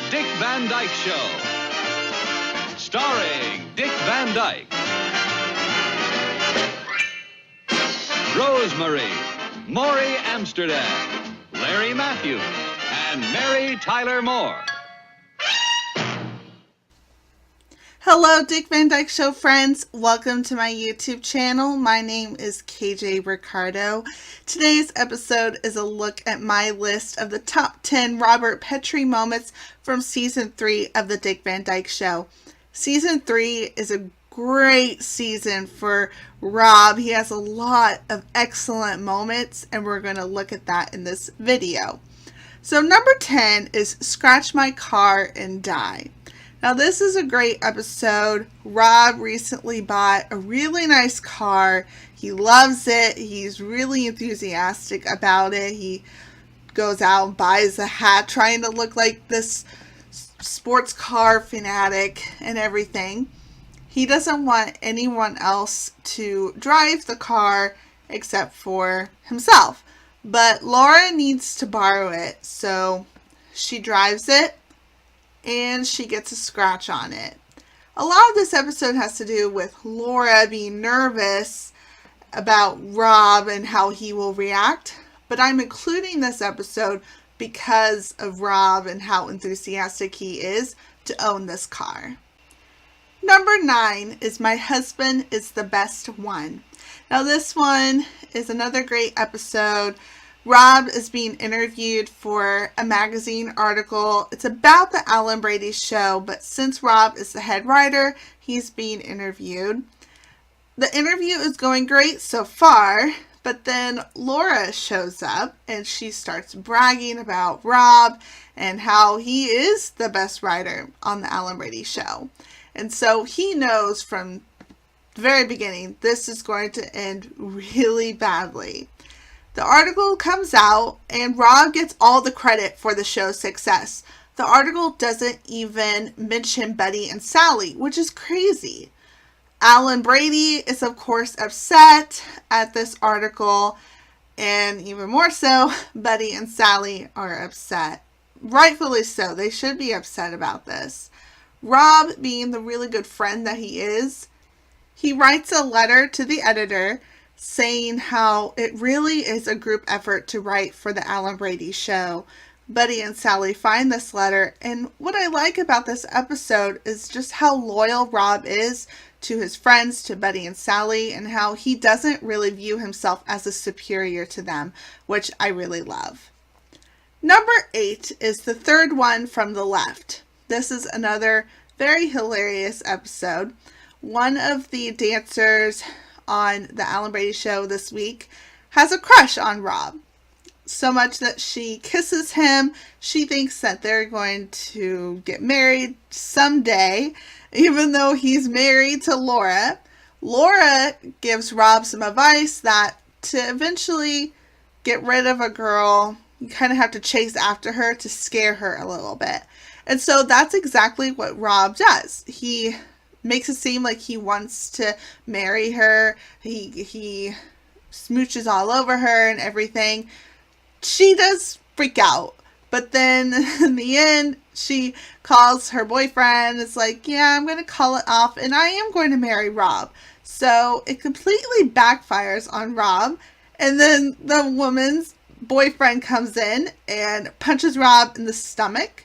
Dick Van Dyke Show. Starring Dick Van Dyke. Rosemary, Maury Amsterdam, Larry Matthews, and Mary Tyler Moore. Hello, Dick Van Dyke Show friends. Welcome to my YouTube channel. My name is KJ Ricardo. Today's episode is a look at my list of the top 10 Robert Petrie moments from Season 3 of the Dick Van Dyke Show. Season 3 is a great season for Rob. He has a lot of excellent moments, and we're going to look at that in this video. So number 10 is Scratch My Car and Die. Now this is a great episode. Rob recently bought a really nice car. He loves it. He's really enthusiastic about it. He goes out and buys a hat trying to look like this sports car fanatic and everything. He doesn't want anyone else to drive the car except for himself. But Laura needs to borrow it, so she drives it. And she gets a scratch on it. A lot of this episode has to do with Laura being nervous about Rob and how he will react. But I'm including this episode because of Rob and how enthusiastic he is to own this car. Number 9 is My Husband is the Best One. Now this one is another great episode. Rob is being interviewed for a magazine article. It's about the Alan Brady show, but since Rob is the head writer, he's being interviewed. The interview is going great so far, but then Laura shows up and she starts bragging about Rob and how he is the best writer on the Alan Brady show. And so he knows from the very beginning this is going to end really badly. The article comes out and Rob gets all the credit for the show's success. The article doesn't even mention Buddy and Sally, which is crazy. Alan Brady is of course upset at this article, and even more so, Buddy and Sally are upset. Rightfully so, they should be upset about this. Rob, being the really good friend that he is, he writes a letter to the editor saying how it really is a group effort to write for the Alan Brady show. Buddy and Sally find this letter, and what I like about this episode is just how loyal Rob is to his friends, to Buddy and Sally, and how he doesn't really view himself as a superior to them, which I really love. Number 8 is the third one from the left. This is another very hilarious episode. One of the dancers on the Alan Brady show this week has a crush on Rob. So much that she kisses him. She thinks that they're going to get married someday, even though he's married to Laura. Laura gives Rob some advice that to eventually get rid of a girl, you kind of have to chase after her to scare her a little bit. And so that's exactly what Rob does. He makes it seem like he wants to marry her. He smooches all over her and everything. She does freak out. But then in the end, she calls her boyfriend. It's like, yeah, I'm going to call it off and I am going to marry Rob. So it completely backfires on Rob. And then the woman's boyfriend comes in and punches Rob in the stomach.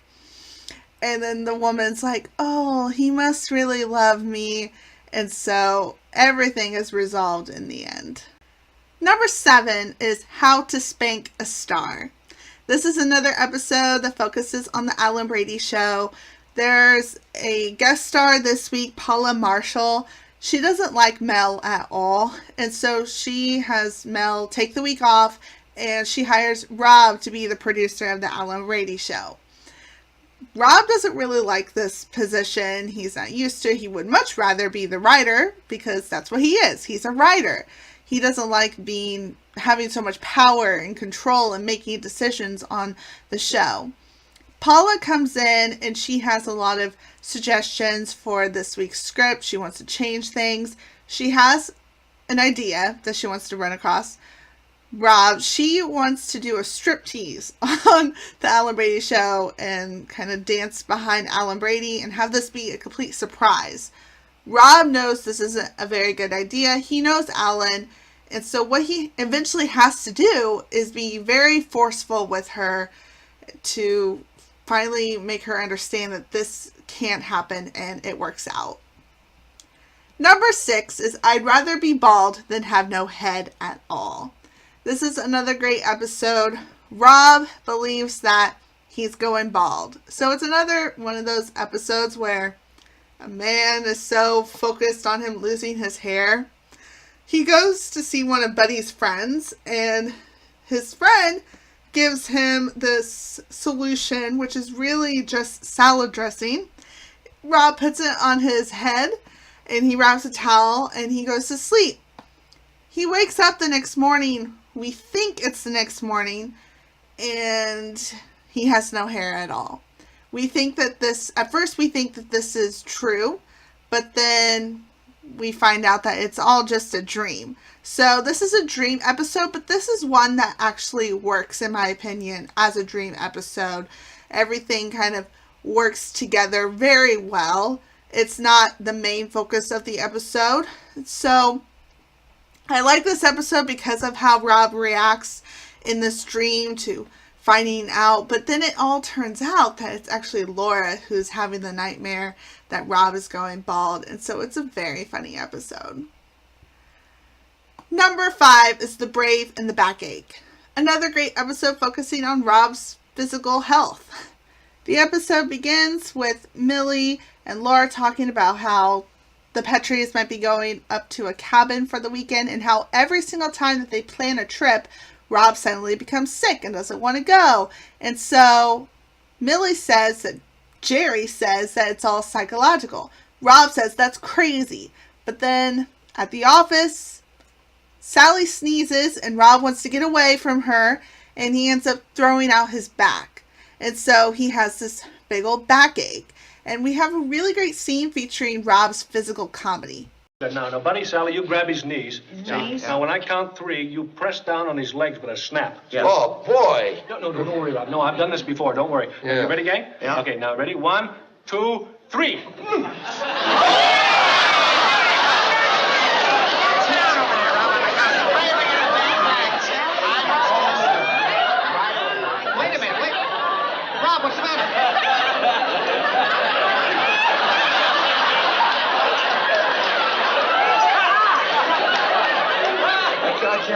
And then the woman's like, oh, he must really love me. And so everything is resolved in the end. Number 7 is How to Spank a Star. This is another episode that focuses on the Alan Brady show. There's a guest star this week, Paula Marshall. She doesn't like Mel at all. And so she has Mel take the week off and she hires Rob to be the producer of the Alan Brady show. Rob doesn't really like this position. He's not used to it. He would much rather be the writer because that's what he is. He's a writer. He doesn't like having so much power and control and making decisions on the show. Paula comes in and she has a lot of suggestions for this week's script. She wants to change things. She has an idea that she wants to run across. Rob, she wants to do a striptease on the Alan Brady show and kind of dance behind Alan Brady and have this be a complete surprise. Rob knows this isn't a very good idea. He knows Alan, and so what he eventually has to do is be very forceful with her to finally make her understand that this can't happen, and it works out. Number 6 is I'd rather be bald than have no head at all. This is another great episode. Rob believes that he's going bald. So it's another one of those episodes where a man is so focused on him losing his hair. He goes to see one of Buddy's friends, and his friend gives him this solution, which is really just salad dressing. Rob puts it on his head, and he wraps a towel, and he goes to sleep. He wakes up the next morning. We think it's the next morning, and he has no hair at all. At first we think that this is true, but then we find out that it's all just a dream. So this is a dream episode, but this is one that actually works, in my opinion, as a dream episode. Everything kind of works together very well. It's not the main focus of the episode. So I like this episode because of how Rob reacts in this dream to finding out, but then it all turns out that it's actually Laura who's having the nightmare that Rob is going bald, and so it's a very funny episode. Number 5 is The Brave and the Backache. Another great episode focusing on Rob's physical health. The episode begins with Millie and Laura talking about how the Petries might be going up to a cabin for the weekend, and how every single time that they plan a trip, Rob suddenly becomes sick and doesn't want to go. And so Millie says that Jerry says that it's all psychological. Rob says that's crazy. But then at the office, Sally sneezes and Rob wants to get away from her, and he ends up throwing out his back. And so he has this big old backache. And we have a really great scene featuring Rob's physical comedy. Now, buddy, Sally, you grab his knees. Now, when I count 3, you press down on his legs with a snap. Yeah. Oh, boy. No, don't worry, Rob. No, I've done this before. Don't worry. Yeah. You ready, gang? Yeah. Okay, now, ready? 1, 2, 3. Wait a minute, wait. Rob, what's the matter?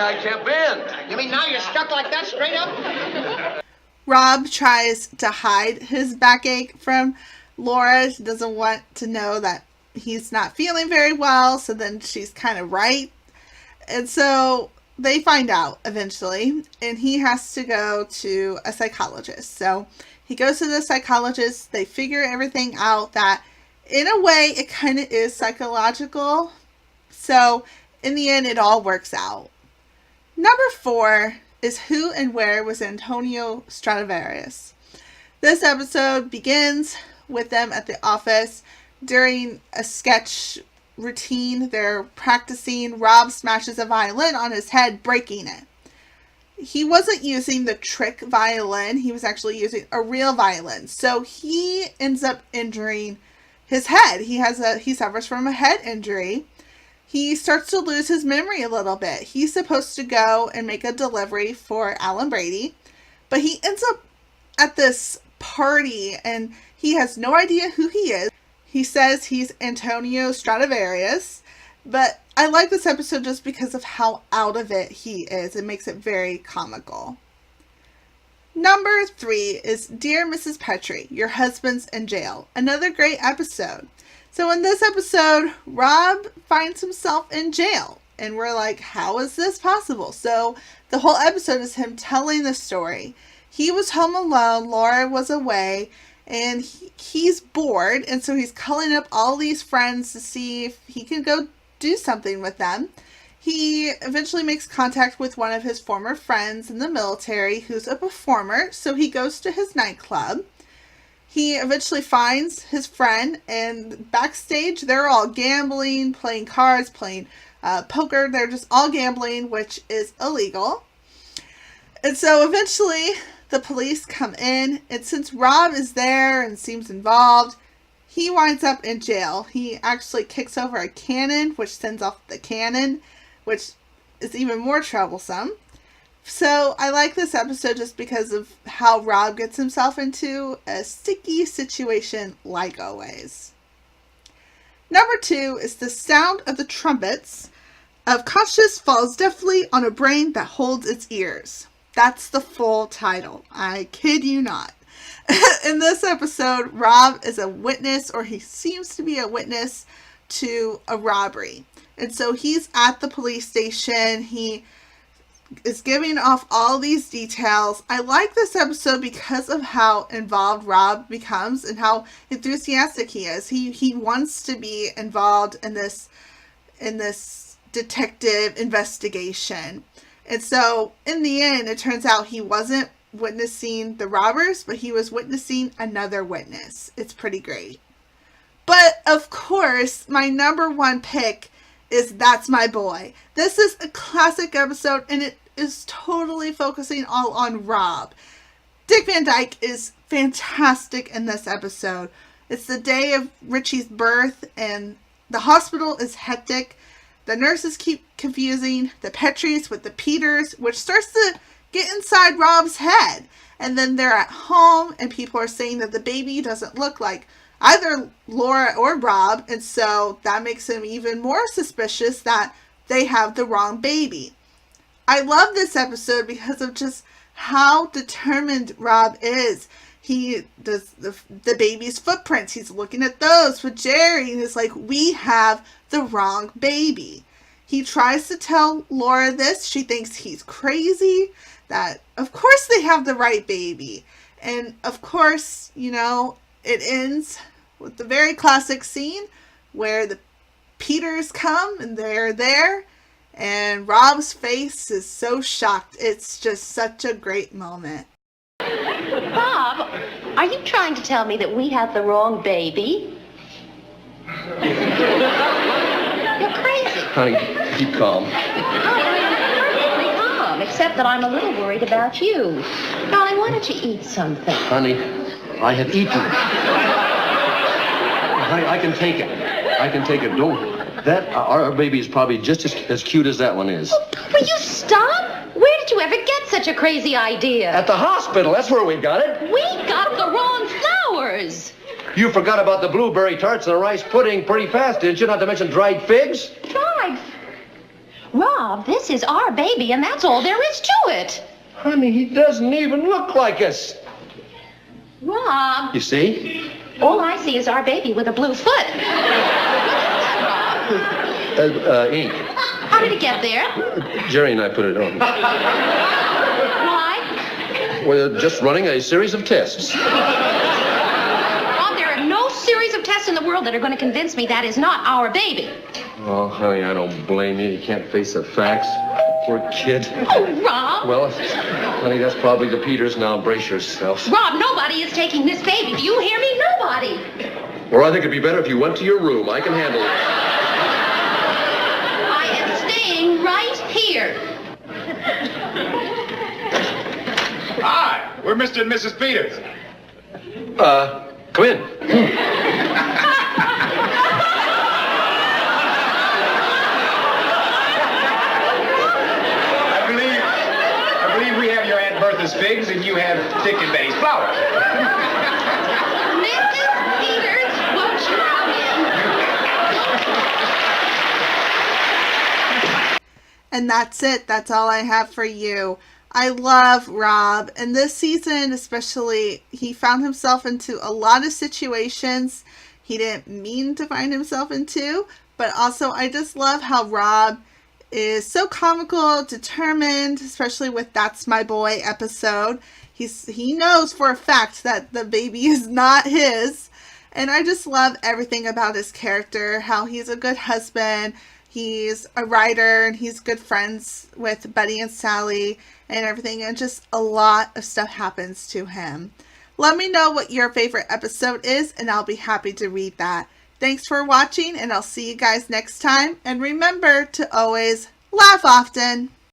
I can't bend. You mean now you're stuck like that straight up? Rob tries to hide his backache from Laura. She doesn't want to know that he's not feeling very well, so then she's kind of right. And so they find out eventually, and he has to go to a psychologist. So he goes to the psychologist. They figure everything out that in a way it kind of is psychological. So in the end, it all works out. Number 4 is Who and Where Was Antonio Stradivarius. This episode begins with them at the office during a sketch routine. They're practicing. Rob smashes a violin on his head, breaking it. He wasn't using the trick violin. He was actually using a real violin. So he ends up injuring his head. He suffers from a head injury. He starts to lose his memory a little bit. He's supposed to go and make a delivery for Alan Brady, but he ends up at this party and he has no idea who he is. He says he's Antonio Stradivarius, but I like this episode just because of how out of it he is. It makes it very comical. Number 3 is Dear Mrs. Petrie, Your Husband's in Jail. Another great episode. So in this episode, Rob finds himself in jail. And we're like, how is this possible? So the whole episode is him telling the story. He was home alone. Laura was away. And he's bored. And so he's calling up all these friends to see if he can go do something with them. He eventually makes contact with one of his former friends in the military who's a performer. So he goes to his nightclub. He eventually finds his friend, and backstage, they're all gambling, playing cards, playing poker. They're just all gambling, which is illegal. And so eventually the police come in, and since Rob is there and seems involved, he winds up in jail. He actually kicks over a cannon, which sends off the cannon, which is even more troublesome. So I like this episode just because of how Rob gets himself into a sticky situation like always. Number 2 is the sound of the trumpets of conscious falls deftly on a brain that holds its ears. That's the full title. I kid you not. In this episode, Rob is a witness, or he seems to be a witness to a robbery. And so he's at the police station. He is giving off all these details. I like this episode because of how involved Rob becomes and how enthusiastic he is. He wants to be involved in this detective investigation. And so in the end, it turns out he wasn't witnessing the robbers, but he was witnessing another witness. It's pretty great. But of course, my number 1 pick is That's My Boy. This is a classic episode, and it is totally focusing all on Rob. Dick Van Dyke is fantastic in this episode. It's the day of Richie's birth, and the hospital is hectic. The nurses keep confusing the Petries with the Peters, which starts to get inside Rob's head. And then they're at home, and people are saying that the baby doesn't look like either Laura or Rob, and so that makes him even more suspicious that they have the wrong baby. I love this episode because of just how determined Rob is. He does the baby's footprints. He's looking at those with Jerry, and he's like, we have the wrong baby. He tries to tell Laura this. She thinks he's crazy, that of course they have the right baby. And of course, it ends with the very classic scene where the Peters come and they're there, and Rob's face is so shocked. It's just such a great moment. Bob, are you trying to tell me that we have the wrong baby? You're crazy. Honey, keep calm. Perfectly calm, except that I'm a little worried about you. Darling, why don't you eat something? Honey, I have eaten. Honey, I can take it. Don't. Our baby is probably just as cute as that one is. Oh, will you stop? Where did you ever get such a crazy idea? At the hospital, that's where we got it. We got the wrong flowers. You forgot about the blueberry tarts and the rice pudding pretty fast, didn't you? Not to mention dried figs. Dried? Rob, this is our baby, and that's all there is to it. Honey, he doesn't even look like us. Rob. You see? All I see is our baby with a blue foot. Ink. How did it get there? Jerry and I put it on. Why? We're just running a series of tests. Rob, there are no series of tests in the world that are going to convince me that is not our baby. Oh, honey, I don't blame you. You can't face the facts. Poor kid. Oh, Rob. Well, honey, that's probably the Peters. Now brace yourself. Rob, nobody is taking this baby. Do you hear me? Nobody. Or I think it'd be better if you went to your room. I can handle it. I am staying right here. Hi, we're Mr. and Mrs. Peters. Come in. I believe we have your Aunt Bertha's figs and you have Dick and Betty's flowers. Mrs. Peters, won't you come in? And that's it. That's all I have for you. I love Rob. And this season especially, he found himself into a lot of situations he didn't mean to find himself into. But also, I just love how Rob is so comical, determined, especially with That's My Boy episode. He knows for a fact that the baby is not his. And I just love everything about his character, how he's a good husband, he's a writer, and he's good friends with Buddy and Sally and everything. And just a lot of stuff happens to him. Let me know what your favorite episode is, and I'll be happy to read that. Thanks for watching, and I'll see you guys next time. And remember to always laugh often.